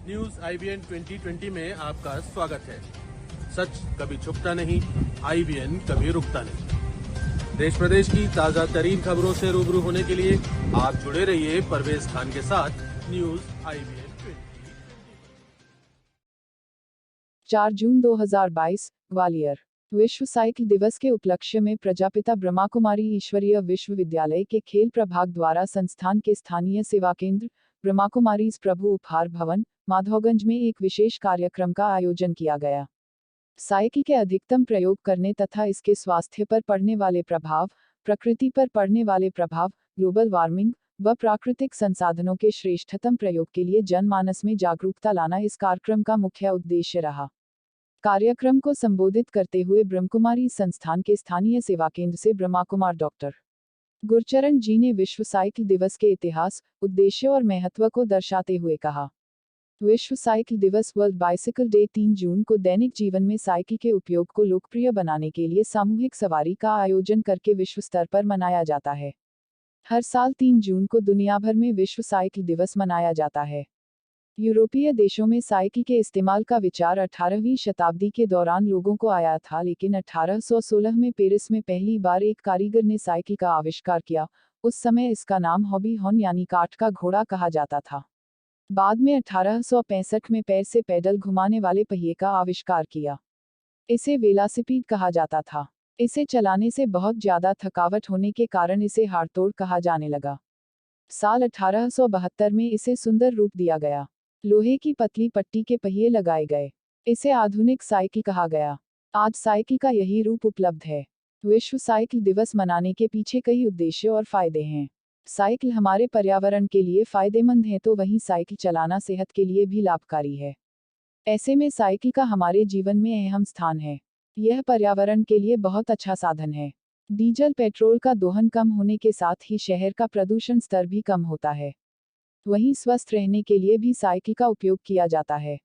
News IBN 2020 में आपका स्वागत है। सच कभी छुपता नहीं, आईबीएन कभी रुकता नहीं। देश प्रदेश की ताजा तरीन खबरों से रूबरू होने के लिए आप जुड़े रहिए परवेज खान के साथ न्यूज आईबीएन 2020। 4 जून 2022 ग्वालियर। विश्व साइकिल दिवस के उपलक्ष्य में प्रजापिता ब्रह्मा कुमारी ईश्वरीय विश्वविद्यालय के खेल प्रभाग द्वारा संस्थान के स्थानीय सेवा केंद्र ब्रह्मा कुमारीज प्रभु उपहार भवन माधवगंज में एक विशेष कार्यक्रम का आयोजन किया गया। साइकिल के अधिकतम प्रयोग करने तथा इसके स्वास्थ्य पर पड़ने वाले प्रभाव, प्रकृति पर पड़ने वाले प्रभाव, ग्लोबल वार्मिंग व प्राकृतिक संसाधनों के श्रेष्ठतम प्रयोग के लिए जनमानस में जागरूकता लाना इस कार्यक्रम का मुख्य उद्देश्य रहा। कार्यक्रम को संबोधित करते हुए ब्रह्मकुमारी संस्थान के स्थानीय सेवा केंद्र से ब्रह्मा कुमार डॉक्टर गुरचरण जी ने विश्व साइकिल दिवस के इतिहास, उद्देश्य और महत्व को दर्शाते हुए कहा। विश्व साइकिल दिवस वर्ल्ड बाइसिकल डे 3 जून को दैनिक जीवन में साइकिल के उपयोग को लोकप्रिय बनाने के लिए सामूहिक सवारी का आयोजन करके विश्व स्तर पर मनाया जाता है। हर साल 3 जून को दुनिया भर में विश्व साइकिल दिवस मनाया जाता है। यूरोपीय देशों में साइकिल के इस्तेमाल का विचार 18वीं शताब्दी के दौरान लोगों को आया था, लेकिन 1816 में पेरिस में पहली बार एक कारीगर ने साइकिल का आविष्कार किया। उस समय इसका नाम हॉबी हॉर्न यानी काठ का घोड़ा कहा जाता था। बाद में 1865 में पैर से पैडल घुमाने वाले पहिए का आविष्कार किया। इसे वेलासिपीड कहा जाता था। इसे चलाने से बहुत ज्यादा थकावट होने के कारण इसे हाड़तोड़ कहा जाने लगा। साल 1872 में इसे सुंदर रूप दिया गया। लोहे की पतली पट्टी के पहिए लगाए गए। इसे आधुनिक साइकिल कहा गया। आज साइकिल का यही रूप उपलब्ध है। विश्व साइकिल दिवस मनाने के पीछे कई उद्देश्य और फायदे हैं। साइकिल हमारे पर्यावरण के लिए फायदेमंद है, तो वहीं साइकिल चलाना सेहत के लिए भी लाभकारी है। ऐसे में साइकिल का हमारे जीवन में अहम स्थान है। यह पर्यावरण के लिए बहुत अच्छा साधन है। डीजल पेट्रोल का दोहन कम होने के साथ ही शहर का प्रदूषण स्तर भी कम होता है। वहीं स्वस्थ रहने के लिए भी साइकिल का उपयोग किया जाता है।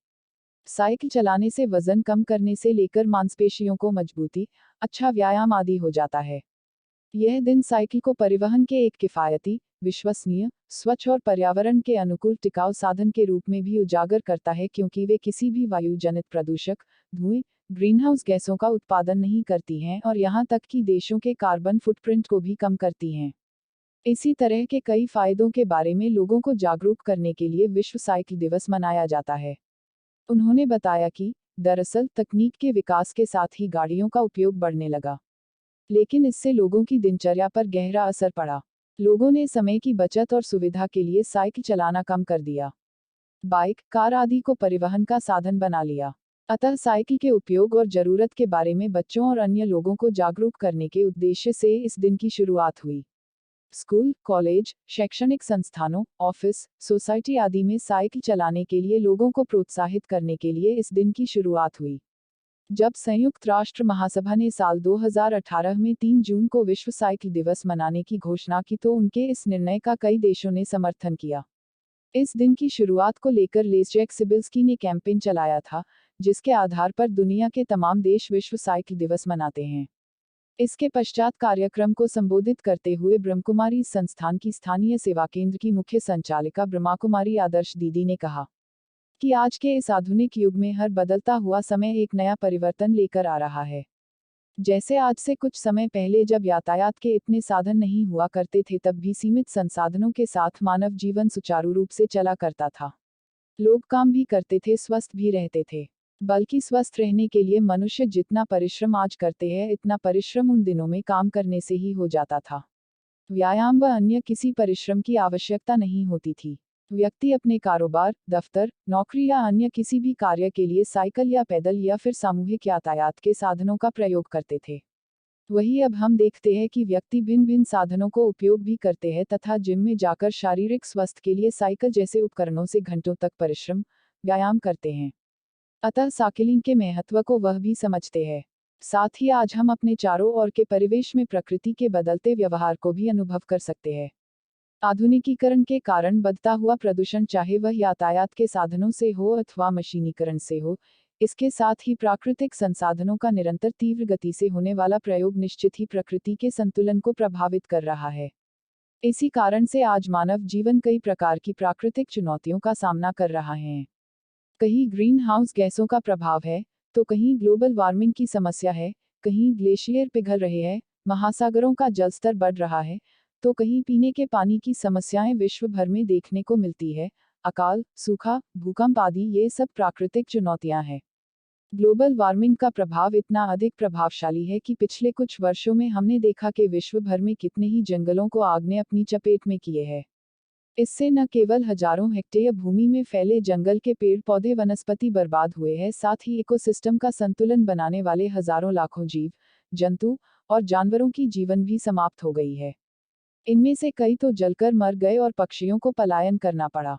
साइकिल चलाने से वजन कम करने से लेकर मांसपेशियों को मजबूती, अच्छा व्यायाम आदि हो जाता है। यह दिन साइकिल को परिवहन के एक किफायती, विश्वसनीय, स्वच्छ और पर्यावरण के अनुकूल टिकाऊ साधन के रूप में भी उजागर करता है, क्योंकि वे किसी भी वायु जनित प्रदूषक, धुएं, ग्रीनहाउस गैसों का उत्पादन नहीं करती हैं और यहाँ तक कि देशों के कार्बन फुटप्रिंट को भी कम करती हैं। इसी तरह के कई फायदों के बारे में लोगों को जागरूक करने के लिए विश्व साइकिल दिवस मनाया जाता है। उन्होंने बताया कि दरअसल तकनीक के विकास के साथ ही गाड़ियों का उपयोग बढ़ने लगा, लेकिन इससे लोगों की दिनचर्या पर गहरा असर पड़ा। लोगों ने समय की बचत और सुविधा के लिए साइकिल चलाना कम कर दिया, बाइक, कार आदि को परिवहन का साधन बना लिया। अतः साइकिल के उपयोग और जरूरत के बारे में बच्चों और अन्य लोगों को जागरूक करने के उद्देश्य से इस दिन की शुरुआत हुई। स्कूल, कॉलेज, शैक्षणिक संस्थानों, ऑफिस, सोसाइटी आदि में साइकिल चलाने के लिए लोगों को प्रोत्साहित करने के लिए इस दिन की शुरुआत हुई। जब संयुक्त राष्ट्र महासभा ने साल 2018 में 3 जून को विश्व साइकिल दिवस मनाने की घोषणा की, तो उनके इस निर्णय का कई देशों ने समर्थन किया। इस दिन की शुरुआत को लेकर लेस्जेक सिबिल्स्की ने कैंपेन चलाया था, जिसके आधार पर दुनिया के तमाम देश विश्व साइकिल दिवस मनाते हैं। इसके पश्चात कार्यक्रम को संबोधित करते हुए ब्रह्मकुमारी संस्थान की स्थानीय सेवा केंद्र की मुख्य संचालिका ब्रह्मा कुमारी आदर्श दीदी ने कहा कि आज के इस आधुनिक युग में हर बदलता हुआ समय एक नया परिवर्तन लेकर आ रहा है। जैसे आज से कुछ समय पहले जब यातायात के इतने साधन नहीं हुआ करते थे, तब भी सीमित संसाधनों के साथ मानव जीवन सुचारू रूप से चला करता था। लोग काम भी करते थे, स्वस्थ भी रहते थे। बल्कि स्वस्थ रहने के लिए मनुष्य जितना परिश्रम आज करते हैं, इतना परिश्रम उन दिनों में काम करने से ही हो जाता था। व्यायाम व अन्य किसी परिश्रम की आवश्यकता नहीं होती थी। व्यक्ति अपने कारोबार, दफ्तर, नौकरी या अन्य किसी भी कार्य के लिए साइकिल या पैदल या फिर सामूहिक यातायात के साधनों का प्रयोग करते थे। वही अब हम देखते हैं कि व्यक्ति भिन्न भिन्न साधनों को उपयोग भी करते हैं तथा जिम में जाकर शारीरिक स्वास्थ्य के लिए साइकिल जैसे उपकरणों से घंटों तक परिश्रम, व्यायाम करते हैं। अतः साइकिलिंग के महत्व को वह भी समझते हैं। साथ ही आज हम अपने चारों ओर के परिवेश में प्रकृति के बदलते व्यवहार को भी अनुभव कर सकते हैं। आधुनिकीकरण के कारण बढ़ता हुआ प्रदूषण, चाहे वह यातायात के साधनों से हो अथवा मशीनीकरण से हो, इसके साथ ही प्राकृतिक संसाधनों का निरंतर तीव्र गति से होने वाला प्रयोग निश्चित ही प्रकृति के संतुलन को प्रभावित कर रहा है। इसी कारण से आज मानव जीवन कई प्रकार की प्राकृतिक चुनौतियों का सामना कर रहा है। कहीं ग्रीन हाउस गैसों का प्रभाव है, तो कहीं ग्लोबल वार्मिंग की समस्या है, कहीं ग्लेशियर पिघल रहे हैं, महासागरों का जलस्तर बढ़ रहा है, तो कहीं पीने के पानी की समस्याएं विश्व भर में देखने को मिलती है। अकाल, सूखा, भूकंप आदि ये सब प्राकृतिक चुनौतियां हैं। ग्लोबल वार्मिंग का प्रभाव इतना अधिक प्रभावशाली है कि पिछले कुछ वर्षों में हमने देखा कि विश्व भर में कितने ही जंगलों को आग ने अपनी चपेट में किए है। इससे न केवल हजारों हेक्टेयर भूमि में फैले जंगल के पेड़ पौधे वनस्पति बर्बाद हुए हैं, साथ ही इकोसिस्टम का संतुलन बनाने वाले हजारों लाखों जीव, जंतु और जानवरों की जीवन भी समाप्त हो गई है। इनमें से कई तो जलकर मर गए और पक्षियों को पलायन करना पड़ा।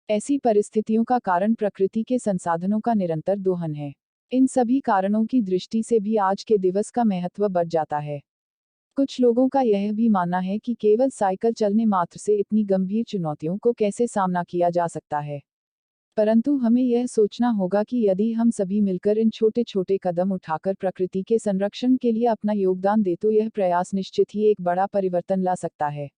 ऐसी परिस्थितियों का कारण प्रकृति के संसाधनों का निरंतर दोहन है। इन सभी कारणों की दृष्टि से भी आज के दिवस का महत्व बढ़ जाता है। कुछ लोगों का यह भी मानना है कि केवल साइकिल चलने मात्र से इतनी गंभीर चुनौतियों को कैसे सामना किया जा सकता है। परंतु हमें यह सोचना होगा कि यदि हम सभी मिलकर इन छोटे छोटे कदम उठाकर प्रकृति के संरक्षण के लिए अपना योगदान दें तो यह प्रयास निश्चित ही एक बड़ा परिवर्तन ला सकता है।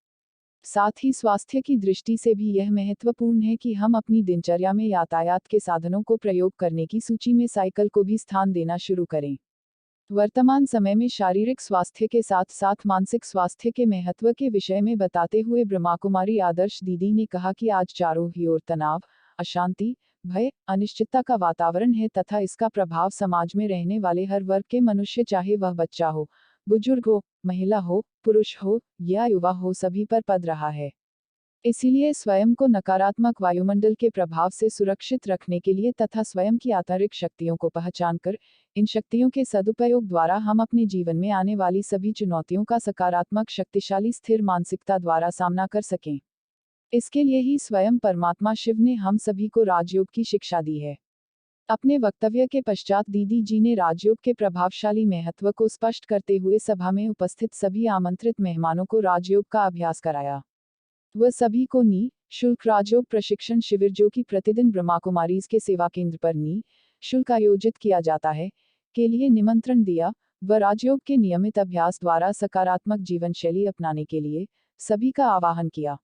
साथ ही स्वास्थ्य की दृष्टि से भी यह महत्वपूर्ण है कि हम अपनी दिनचर्या में यातायात के साधनों को प्रयोग करने की सूची में साइकिल को भी स्थान देना शुरू करें। वर्तमान समय में शारीरिक स्वास्थ्य के साथ साथ मानसिक स्वास्थ्य के महत्व के विषय में बताते हुए ब्रह्मा कुमारी आदर्श दीदी ने कहा कि आज चारों ही ओर तनाव, अशांति, भय, अनिश्चितता का वातावरण है तथा इसका प्रभाव समाज में रहने वाले हर वर्ग के मनुष्य, चाहे वह बच्चा हो, बुजुर्ग हो, महिला हो, पुरुष हो या युवा हो, सभी पर पड़ रहा है। इसीलिए स्वयं को नकारात्मक वायुमंडल के प्रभाव से सुरक्षित रखने के लिए तथा स्वयं की आंतरिक शक्तियों को पहचानकर इन शक्तियों के सदुपयोग द्वारा हम अपने जीवन में आने वाली सभी चुनौतियों का सकारात्मक, शक्तिशाली, स्थिर मानसिकता द्वारा सामना कर सकें। इसके लिए ही स्वयं परमात्मा शिव ने हम सभी को राजयोग की शिक्षा दी है। अपने वक्तव्य के पश्चात दीदी जी ने राजयोग के प्रभावशाली महत्व को स्पष्ट करते हुए सभा में उपस्थित सभी आमंत्रित मेहमानों को राजयोग का अभ्यास कराया। वह सभी को निःशुल्क राजयोग प्रशिक्षण शिविर, जो कि प्रतिदिन ब्रह्मा कुमारीज के सेवा केंद्र पर निःशुल्क आयोजित किया जाता है, के लिए निमंत्रण दिया। वह राजयोग के नियमित अभ्यास द्वारा सकारात्मक जीवन शैली अपनाने के लिए सभी का आह्वान किया।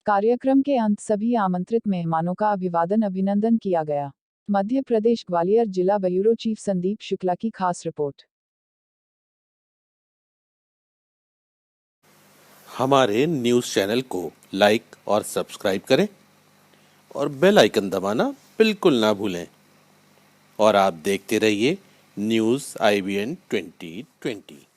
कार्यक्रम के अंत सभी आमंत्रित मेहमानों का अभिवादन अभिनंदन किया गया। मध्य प्रदेश ग्वालियर जिला ब्यूरो चीफ संदीप शुक्ला की खास रिपोर्ट। हमारे न्यूज़ चैनल को लाइक और सब्सक्राइब करें और बेल आइकन दबाना बिल्कुल ना भूलें। और आप देखते रहिए न्यूज़ IBN 2020।